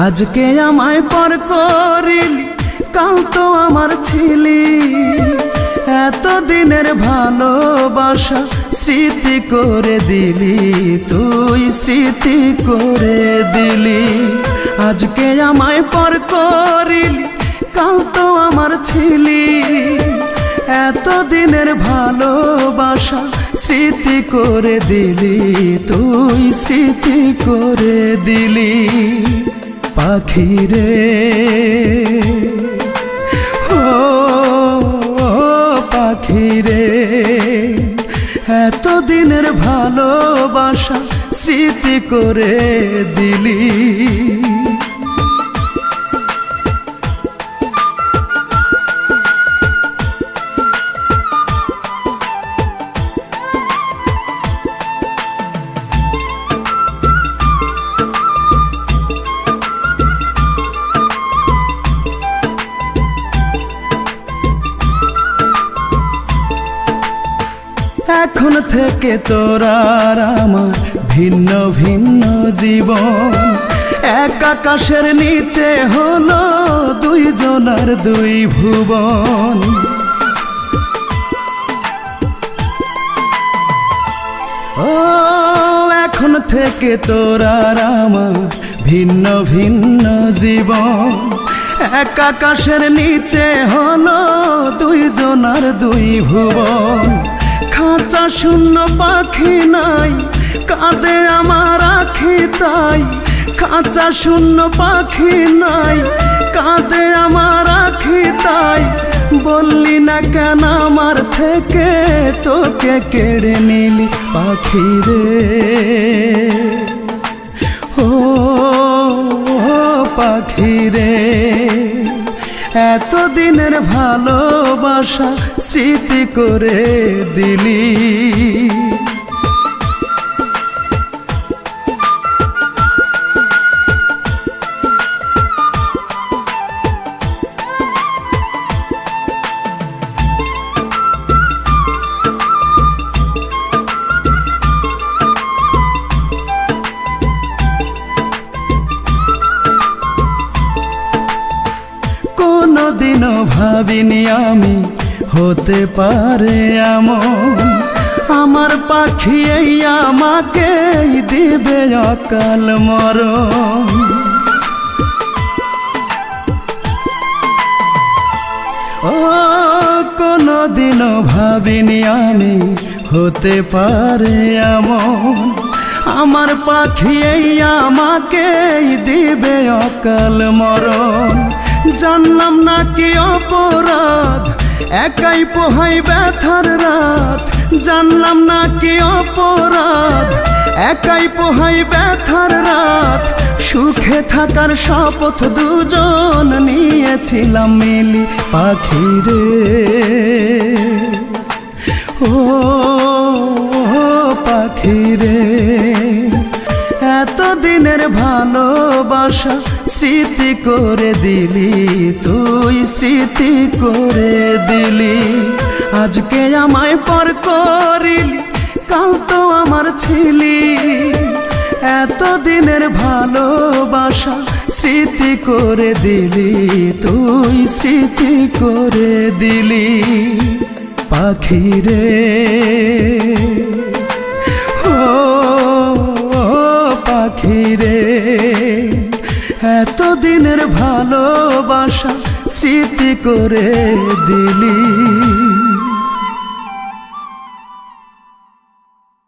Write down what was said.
আজকে আমায় পর করিলি, কাল তো আমার ছিলি। এত দিনের ভালোবাসা স্মৃতি করে দিলি, তুই স্মৃতি করে দিলি। আজকে আমায় পর করিলি, কাল তো আমার ছিলি। এত দিনের ভালোবাসা স্মৃতি করে দিলি, তুই স্মৃতি করে দিলি। পাখি রে ও পাখি রে, এত দিনের ভালোবাসা স্মৃতি করে দিলি। এখন থেকে তোর আর আমার ভিন্ন ভিন্ন জীবন। এক আকাশের নিচে হলো দুইজনার দুই ভুবন। ও এখন থেকে তোর আর আমার ভিন্ন ভিন্ন জীবন। এক আকাশের নিচে হলো দুইজনার দুই ভুবন। খাঁচা শূন্য পাখি নাই, কাঁদে আমার আখি তাই। খাঁচা শূন্য পাখি নাই, কাঁদে আমার আখি তাই। বললি না কেন আমার থেকে তোকে কেড়ে নিলি পাখি রে ও পাখি রে। এত দিনের ভালোবাসা স্মৃতি করে দিলি। কোনদিনও ভাবিনি আমি হতে পারে এমন। আমার পাখি এই আমাকে দিবে অকাল মরণ। ও কোনদিনও ভাবিনি আমি হতে পারে এমন। আমার পাখি এই আমাকে দিবে অকাল মরণ। জানলাম না কি অপরাধ, একাই পোহাই ব্যথার রাত। জানলাম না কি অপরাধ, একাই পোহাই ব্যথার রাত। সুখে থাকার শপথ দুজন নিয়েছিলাম মিলি পাখি রে ও পাখি রে। এত দিনের ভালোবাসা স্মৃতি করে দিলি, তুই স্মৃতি করে দিলি। আজকে আমায় পর করিলি, কাল তো আমার ছিলি। এত দিনের ভালোবাসা স্মৃতি করে দিলি, তুই স্মৃতি করে দিলি পাখি রে ও পাখি রে। এত দিনের ভালোবাসা স্মৃতি করে দিলি।